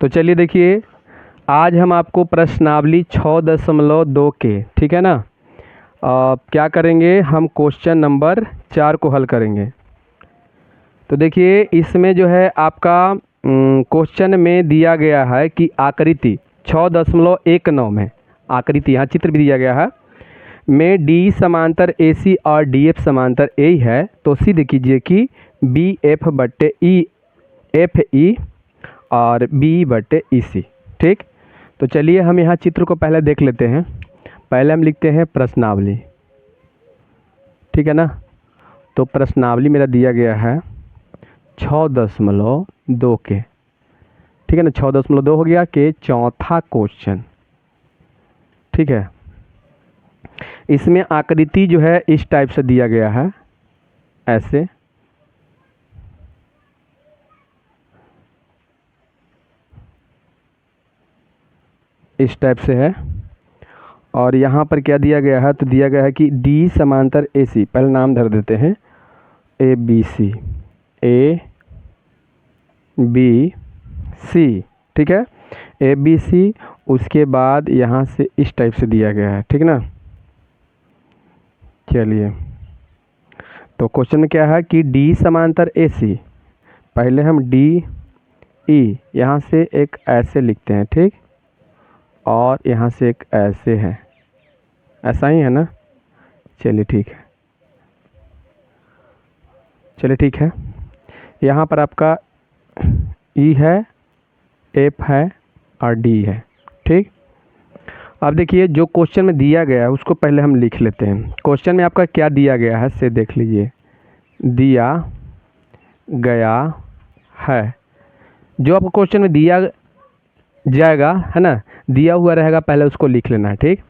तो चलिए देखिए, आज हम आपको प्रश्नावली 6.2 के, ठीक है ना, क्या करेंगे, हम क्वेश्चन नंबर 4 को हल करेंगे। तो देखिए इसमें जो है आपका क्वेश्चन में दिया गया है कि आकृति 6.19 में आकृति, यहाँ चित्र भी दिया गया है, में डी समांतर ए सी और डी एफ समांतर ए है, तो सिद्ध कीजिए कि बी एफ बट्टे ई एफ ई और बी बट्टे ई सी। ठीक, तो चलिए हम यहाँ चित्र को पहले देख लेते हैं। पहले हम लिखते हैं प्रश्नावली, ठीक है ना। तो प्रश्नावली मेरा दिया गया है 6.2 के, ठीक है ना। 6.2 हो गया कि चौथा क्वेश्चन, ठीक है। इसमें आकृति जो है इस टाइप से दिया गया है, ऐसे, इस टाइप से है। और यहाँ पर क्या दिया गया है, तो दिया गया है कि डी समांतर ए सी, पहले नाम धर देते हैं A B C, A B C, ठीक है, ए बी सी। उसके बाद यहाँ से इस टाइप से दिया गया है, ठीक ना। चलिए, तो क्वेश्चन में क्या है कि डी समांतर ए सी, पहले हम डी ई यहाँ से एक ऐसे लिखते हैं, ठीक, और यहाँ से एक ऐसे है, ऐसा ही है ना। चलिए ठीक है, चलिए ठीक है। यहाँ पर आपका ई है, एफ है और डी है, ठीक। अब देखिए जो क्वेश्चन में दिया गया है उसको पहले हम लिख लेते हैं। क्वेश्चन में आपका क्या दिया गया है से देख लीजिए। दिया गया है, जो आपको क्वेश्चन में दिया जाएगा है ना, दिया हुआ रहेगा, पहले उसको लिख लेना है, ठीक।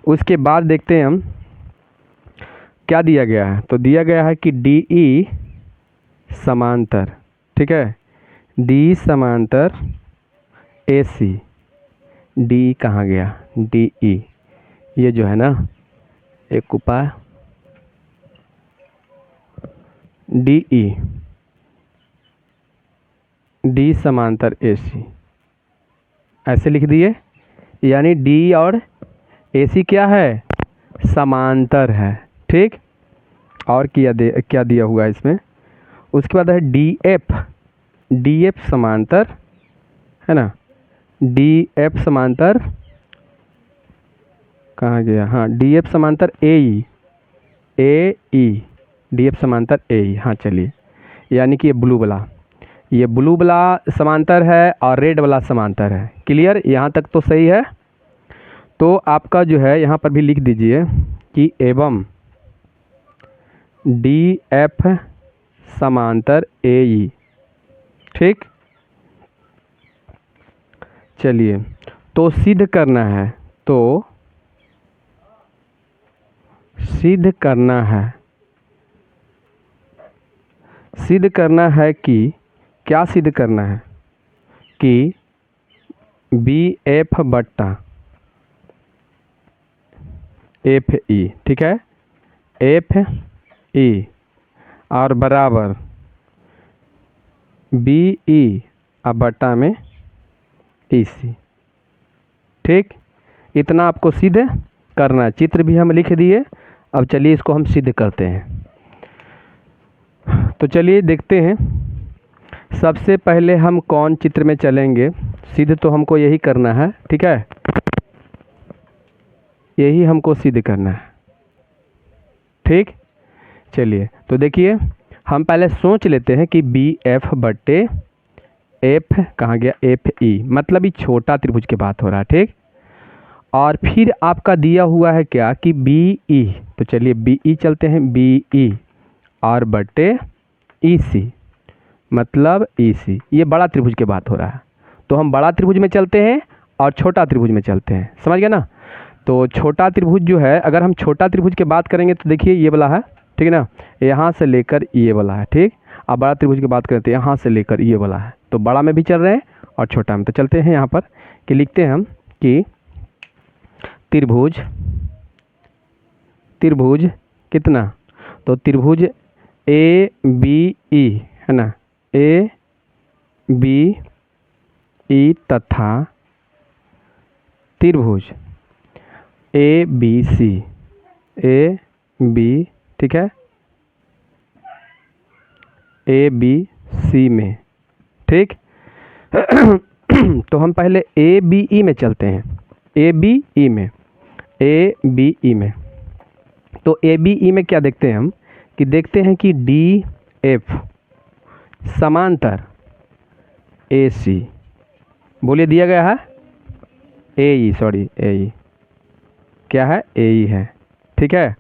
उसके बाद देखते हैं हम क्या दिया गया है। तो दिया गया है कि डी ई समांतर, ठीक है, डी समांतर ए सी, डी कहाँ गया, डी ई, ये जो है ना एक उपाय, डी ई, डी समांतर ए सी, ऐसे लिख दिए। यानी डी और ए सी क्या है, समांतर है, ठीक। और क्या दिया हुआ है इसमें। उसके बाद है डी एफ, डी एफ समांतर, है ना, डी एफ समांतर कहाँ गया, हाँ, डी एफ समांतर ए ई, डी एफ समांतर ए ई, हाँ चलिए। यानी कि ये ब्लू वाला समांतर है और रेड वाला समांतर है। क्लियर, यहाँ तक तो सही है। तो आपका जो है यहाँ पर भी लिख दीजिए कि एवं डी एफ समांतर ए ई, ठीक। चलिए, तो सिद्ध करना है, तो सिद्ध करना है, सिद्ध करना है कि क्या सिद्ध करना है कि बी एफ बट्टा एफ ई, ठीक है, एफ ई और बराबर बी ई अब बट्टा में ई सी, ठीक। इतना आपको सिद्ध करना है। चित्र भी हम लिख दिए। अब चलिए इसको हम सिद्ध करते हैं। तो चलिए देखते हैं, सबसे पहले हम कौन चित्र में चलेंगे। सिद्ध तो हमको यही करना है, ठीक है, यही हमको सिद्ध करना है, ठीक। चलिए, तो देखिए हम पहले सोच लेते हैं कि बी एफ बट्टे एफ कहाँ गया, एफ ई, मतलब ये छोटा त्रिभुज की बात हो रहा है, ठीक। और फिर आपका दिया हुआ है क्या कि बी ई, तो चलिए बी ई चलते हैं, बी ई और बट्टे ई सी, मतलब ई सी, ये बड़ा त्रिभुज की बात हो रहा है। तो हम बड़ा त्रिभुज में चलते हैं और छोटा त्रिभुज में चलते हैं, समझ गए ना। तो छोटा त्रिभुज जो है, अगर हम छोटा त्रिभुज की बात करेंगे तो देखिए ये वाला है, ठीक है ना, यहाँ से लेकर ये वाला है, ठीक। अब बड़ा त्रिभुज की बात करते हैं, यहाँ से लेकर ये वाला है। तो बड़ा में भी चल रहे हैं और छोटा में। तो चलते हैं यहाँ पर कि लिखते हैं हम कि त्रिभुज, त्रिभुज कितना, तो त्रिभुज ए बी ई, है ना, ए बी ई तथा त्रिभुज A B C, A B, ठीक है, ए बी सी में, ठीक। तो हम पहले ए बी ई में चलते हैं, ए बी ई में, ए बी ई में। तो ए बी ई में क्या देखते हैं हम कि देखते हैं कि डी एफ समांतर ए सी, बोलिए दिया गया है ए ई, सॉरी ए ई, क्या है ए ई है, ठीक है।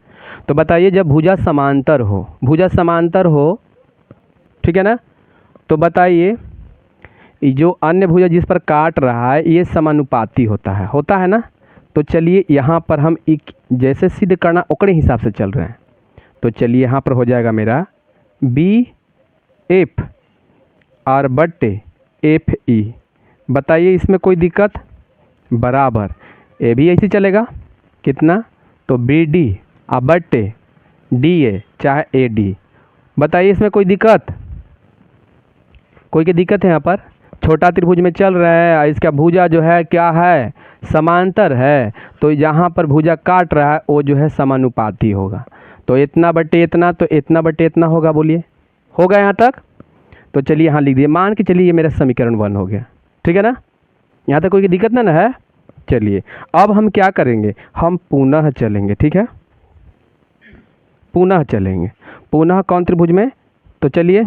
तो बताइए जब भुजा समांतर हो, भुजा समांतर हो, ठीक है ना, तो बताइए जो अन्य भुजा जिस पर काट रहा है ये समानुपाती होता है ना। तो चलिए यहाँ पर हम एक जैसे सिद्ध करना उकड़े हिसाब से चल रहे हैं। तो चलिए यहाँ पर हो जाएगा मेरा बी एफ आर बट्टे एफ ई। बताइए इसमें कोई दिक्कत, बराबर ए भी ऐसे चलेगा, कितना, तो बी डी आ बट्टे डी ए चाहे ए डी। बताइए इसमें कोई दिक्कत, कोई की दिक्कत है? यहाँ पर छोटा त्रिभुज में चल रहा है, इसका भुजा जो है क्या है, समांतर है। तो जहाँ पर भुजा काट रहा है वो जो है समानुपाती होगा। तो इतना बट्टे इतना, तो इतना बट्टे इतना होगा, बोलिए होगा यहाँ तक। तो चलिए यहाँ लिख दिए, मान के चलिए ये मेरा समीकरण 1 हो गया, ठीक है ना। यहाँ तक कोई दिक्कत ना है। चलिए अब हम क्या करेंगे, हम पुनः चलेंगे, ठीक है, पुनः चलेंगे। पुनः कौन त्रिभुज में, तो चलिए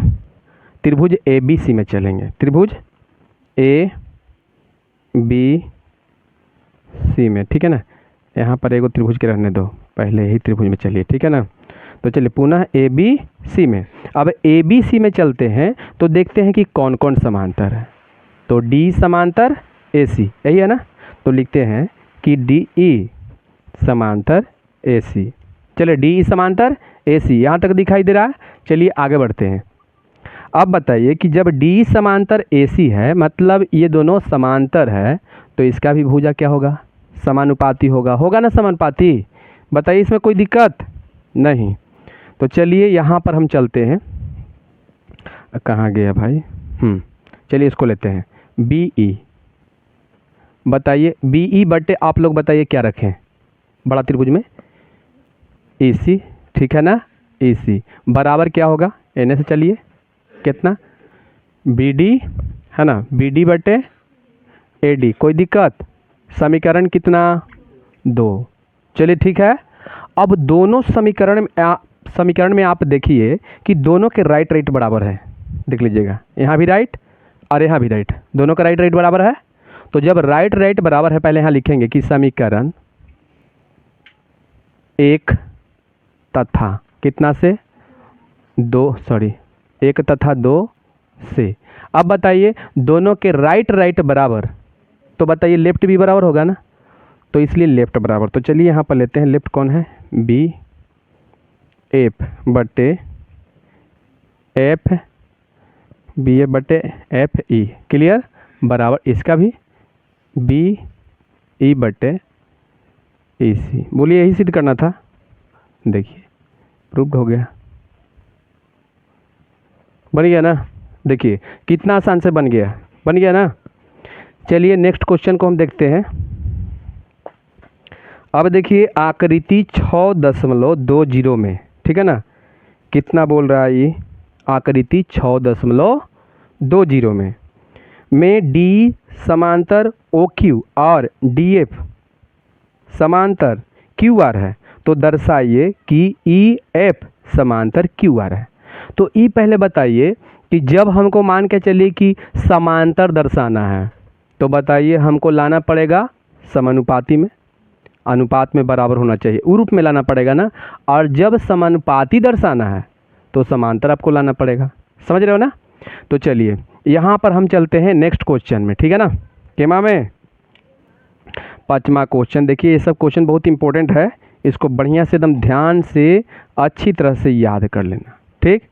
त्रिभुज ए बी सी में चलेंगे, त्रिभुज ए बी सी में, ठीक है ना। यहाँ पर एगो त्रिभुज के रहने दो, पहले ही त्रिभुज में चलिए, ठीक है ना। तो चलिए पुनः ए बी सी में। अब ए बी सी में चलते हैं तो देखते हैं कि कौन कौन समांतर है। तो डी समांतर ए सी, यही है ना। तो लिखते हैं कि डी ई समांतर ए सी। चलिए डी ई समांतर ए सी यहाँ तक दिखाई दे रहा है। चलिए आगे बढ़ते हैं। अब बताइए कि जब डी समांतर ए सी है, मतलब ये दोनों समांतर है, तो इसका भी भुजा क्या होगा, समानुपाती होगा, होगा ना समानुपाती। बताइए इसमें कोई दिक्कत नहीं। तो चलिए यहाँ पर हम चलते हैं, कहाँ गया भाई, चलिए इसको लेते हैं बी ई। बताइए बी ई बट्टे आप लोग बताइए क्या रखें बड़ा त्रिभुज में, ई सी, ठीक है ना, ई सी बराबर क्या होगा, एन से चलिए कितना, बी डी है ना, बी डी बटे ए डी। कोई दिक्कत, समीकरण कितना, 2। चलिए ठीक है। अब दोनों समीकरण में आप देखिए कि दोनों के राइट राइट बराबर है, देख लीजिएगा, यहाँ भी राइट और यहाँ भी राइट, दोनों का राइट राइट बराबर है। तो जब राइट राइट बराबर है, पहले यहाँ लिखेंगे कि समीकरण 1 तथा कितना से 2, सॉरी 1 तथा 2 से। अब बताइए दोनों के राइट राइट बराबर, तो बताइए लेफ्ट भी बराबर होगा ना, तो इसलिए लेफ्ट बराबर। तो चलिए यहाँ पर लेते हैं लेफ्ट कौन है, बी एफ बटे एफ बी ए बटे एफ ई, क्लियर, बराबर इसका भी बी ई बटे ई सी। बोलिए यही सिद्ध करना था, देखिए प्रूव्ड हो गया, बन गया ना। देखिए कितना आसान से बन गया ना। चलिए नेक्स्ट क्वेश्चन को हम देखते हैं। अब देखिए आकृति 6.20 में, ठीक है ना, कितना बोल रहा है ये, आकृति 6.20 में डी समांतर ओ क्यू और डी एफ समांतर क्यू आर है। तो दर्शाइए कि ई एफ समांतर क्यू आर है। तो ई पहले बताइए कि जब हमको मान के चलिए कि समांतर दर्शाना है, तो बताइए हमको लाना पड़ेगा समानुपाती में, अनुपात में बराबर होना चाहिए, उस रूप में लाना पड़ेगा ना। और जब समानुपाती दर्शाना है तो समांतर आपको लाना पड़ेगा, समझ रहे हो ना। तो चलिए यहाँ पर हम चलते हैं नेक्स्ट क्वेश्चन में, ठीक है ना। केमा में 5वां क्वेश्चन, देखिए ये सब क्वेश्चन बहुत इंपॉर्टेंट है, इसको बढ़िया से एकदम ध्यान से अच्छी तरह से याद कर लेना, ठीक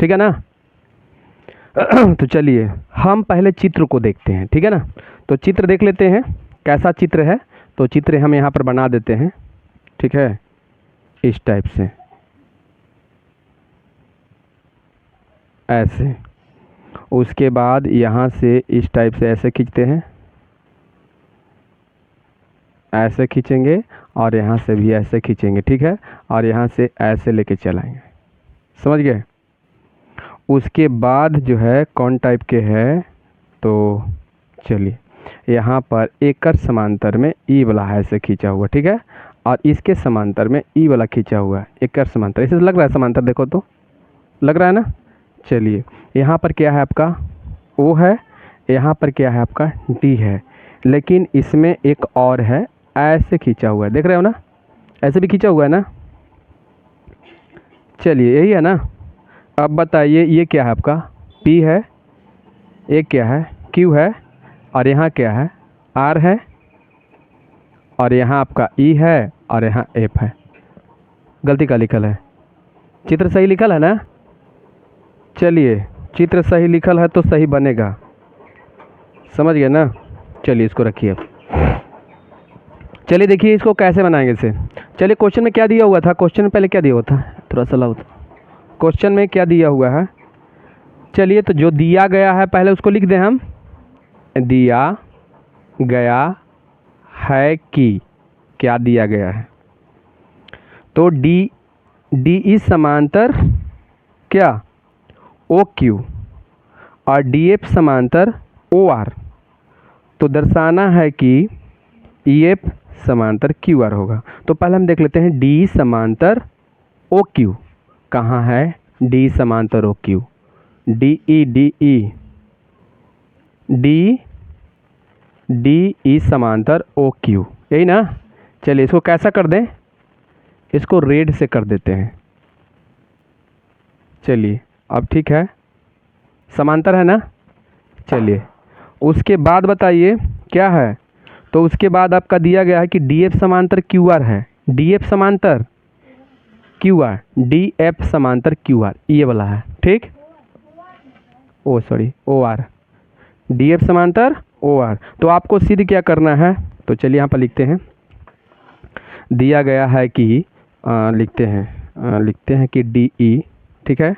है ना। तो चलिए हम पहले चित्र को देखते हैं, ठीक है ना। तो चित्र देख लेते हैं कैसा चित्र है। तो चित्र हम यहाँ पर बना देते हैं, ठीक है, इस टाइप से, ऐसे। उसके बाद यहाँ से इस टाइप से ऐसे खींचते हैं, ऐसे खींचेंगे और यहाँ से भी ऐसे खींचेंगे, ठीक है, और यहाँ से ऐसे लेके चलाएंगे, समझ गए। उसके बाद जो है कौन टाइप के है, तो चलिए यहाँ पर एकर समांतर में ई वाला है ऐसे खींचा हुआ, ठीक है, और इसके समांतर में ई वाला खींचा हुआ है, एकर समांतर, इसे लग रहा है समांतर, देखो तो लग रहा है ना। चलिए यहाँ पर क्या है आपका ओ है, यहाँ पर क्या है आपका डी है, लेकिन इसमें एक और है ऐसे खींचा हुआ है, देख रहे हो ना, ऐसे भी खींचा हुआ है ना। चलिए यही है ना। अब बताइए ये क्या है आपका पी है, ये क्या है क्यू है, और यहाँ क्या है आर है, और यहाँ आपका ई है, और यहाँ एफ है। गलती का लिखल है, चित्र सही लिखल है ना। चलिए चित्र सही लिखल है तो सही बनेगा, समझ गए ना। चलिए इसको रखिए अब। चलिए देखिए इसको कैसे बनाएंगे इसे। चलिए क्वेश्चन में क्या दिया हुआ था, क्वेश्चन में पहले क्या दिया हुआ था, थोड़ा सा लाओ। क्वेश्चन में क्या दिया हुआ है, चलिए तो जो दिया गया है पहले उसको लिख दें हम। दिया गया है कि क्या दिया गया है, तो डी इज समांतर क्या ओ क्यू और डी एफ समांतर ओ आर। तो दर्शाना है कि ई एफ समांतर क्यू आर होगा। तो पहले हम देख लेते हैं डी समांतर ओ क्यू कहाँ है, डी समांतर O Q, D E D E समांतर ओ क्यू, यही ना। चलिए इसको कैसा कर दें, इसको रेड से कर देते हैं। चलिए अब ठीक है, समांतर है ना। चलिए उसके बाद बताइए क्या है, तो उसके बाद आपका दिया गया है कि डी एफ समांतर क्यू आर है, डी एफ समांतर क्यू आर, डी एफ समांतर क्यू आर ये वाला है, ठीक, oh sorry O R, D F समांतर ओ आर। तो आपको सिद्ध क्या करना है, तो चलिए यहाँ पर लिखते हैं, दिया गया है कि लिखते हैं कि डी ई, ठीक है,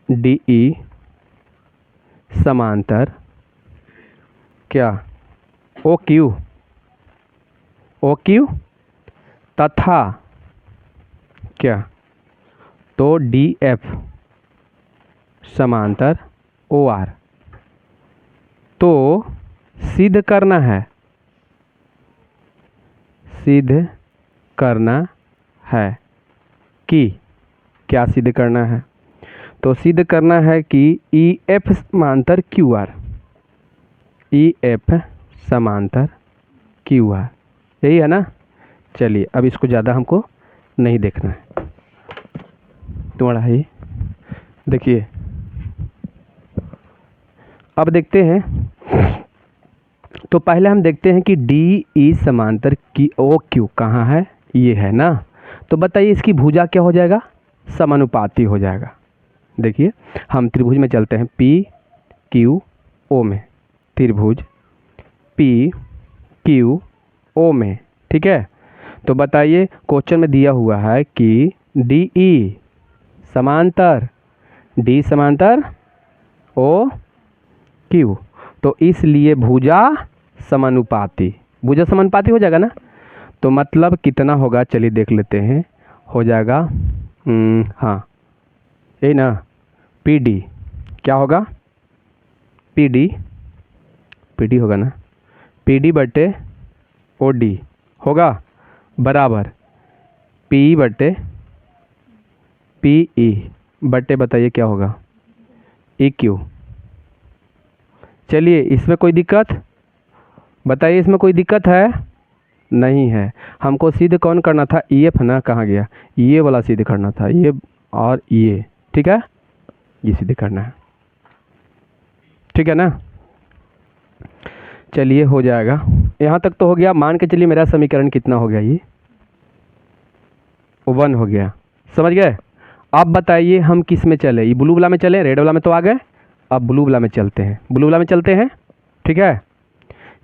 डी ई समांतर क्या ओ क्यू तथा क्या, तो डी एफ समांतर ओ आर। तो सिद्ध करना है कि क्या सिद्ध करना है, तो सिद्ध करना है कि ई एफ समांतर क्यू आर, ई एफ समांतर क्यू आर, यही है ना। चलिए अब इसको ज़्यादा हमको नहीं देखना है, तुम्हारा है, देखिए अब देखते हैं। तो पहले हम देखते हैं कि डी ई समांतर की ओ क्यू कहाँ है, ये है ना। तो बताइए इसकी भुजा क्या हो जाएगा, समानुपाती हो जाएगा। देखिए हम त्रिभुज में चलते हैं, पी क्यू ओ में, त्रिभुज पी क्यू ओ में, ठीक है। तो बताइए क्वेश्चन में दिया हुआ है कि डी ई समांतर ओ क्यू, तो इसलिए भुजा समानुपाती हो जाएगा ना। तो मतलब कितना होगा, चलिए देख लेते हैं, हो जाएगा हाँ यही ना, पी डी क्या होगा, पी डी होगा ना, पी डी बटे ओ डी होगा बराबर पी बटे पी ई बटे बताइए क्या होगा ई क्यू। चलिए इसमें कोई दिक्कत, बताइए इसमें कोई दिक्कत है, नहीं है। हमको सिद्ध कौन करना था, ई एफ ना, कहाँ गया, ये वाला सिद्ध करना था, ये और ये, ठीक है, ये सिद्ध करना है, ठीक है ना। चलिए हो जाएगा, यहाँ तक तो हो गया। मान के चलिए मेरा समीकरण कितना हो गया, ये 1 हो गया, समझ गए। अब बताइए हम किस में चले, ये ब्लू वाला में चले, रेड वाला में तो आ गए, अब ब्लू वाला में चलते हैं, ठीक है।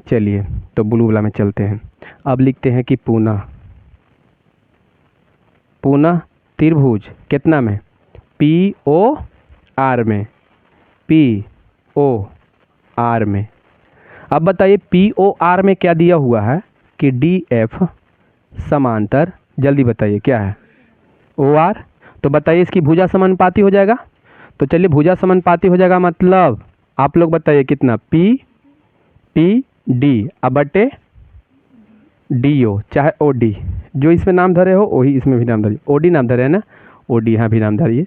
चलिए तो ब्लू वाला में चलते हैं। अब लिखते हैं कि पुनः त्रिभुज कितना में, POR में, POR में। अब बताइए POR में क्या दिया हुआ है कि DF समांतर, जल्दी बताइए क्या है, OR। तो बताइए इसकी भुजा समानुपाती हो जाएगा। तो चलिए भुजा समानुपाती हो जाएगा मतलब आप लोग बताइए कितना, PD अब बटे DO चाहे OD, जो इसमें नाम धरे हो वही इसमें भी नाम धरिए। OD नाम धरे है ना, OD यहाँ भी नाम धरिए,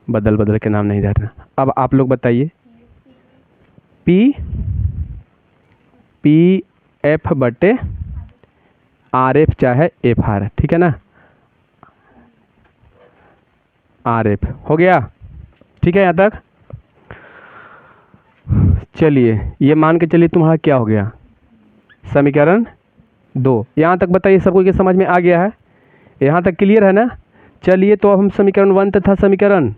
बदल बदल के नाम नहीं धरना। अब आप लोग बताइए PF बटे RF चाहे FR, ठीक है ना, RF हो गया, ठीक है यहाँ तक। चलिए ये मान के चलिए तुम्हारा क्या हो गया, समीकरण 2। यहाँ तक बताइए सबको ये समझ में आ गया है, यहाँ तक क्लियर है ना। चलिए तो अब हम समीकरण 1 तथा समीकरण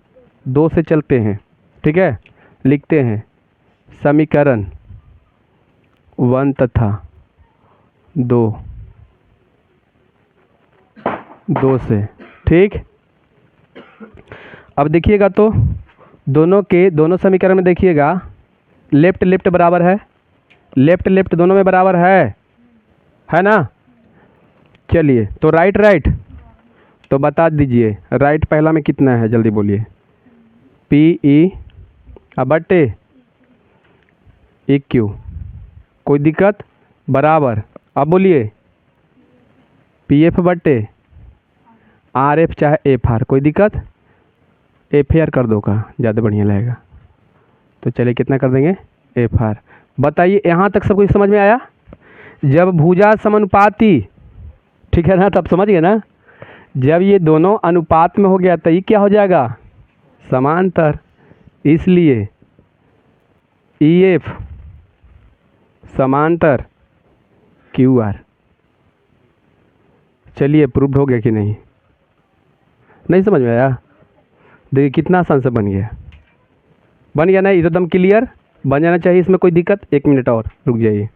2 से चलते हैं, ठीक है। लिखते हैं समीकरण 1 तथा 2 से, ठीक। अब देखिएगा तो दोनों समीकरण में देखिएगा लेफ्ट लेफ्ट बराबर है, लेफ्ट लेफ्ट दोनों में बराबर है ना। चलिए तो राइट राइट, तो बता दीजिए राइट पहला में कितना है, जल्दी बोलिए। PE अब बटे EQ, कोई दिक्कत, बराबर। अब बोलिए PF बटे RF चाहे FR, कोई दिक्कत, FR कर दो का ज़्यादा बढ़िया लगेगा। तो चलिए कितना कर देंगे, FR। बताइए यहाँ तक सब कुछ समझ में आया। जब भुजा समानुपाती, ठीक है ना, तब समझ गए ना। जब ये दोनों अनुपात में हो गया तो ये क्या हो जाएगा, समांतर। इसलिए EF समांतर QR। चलिए प्रूव्ड हो गया कि नहीं, नहीं समझ में आया। देखिए कितना आसान से बन गया, बन गया ना, एकदम क्लियर बन जाना चाहिए, इसमें कोई दिक्कत। 1 मिनट और रुक जाइए।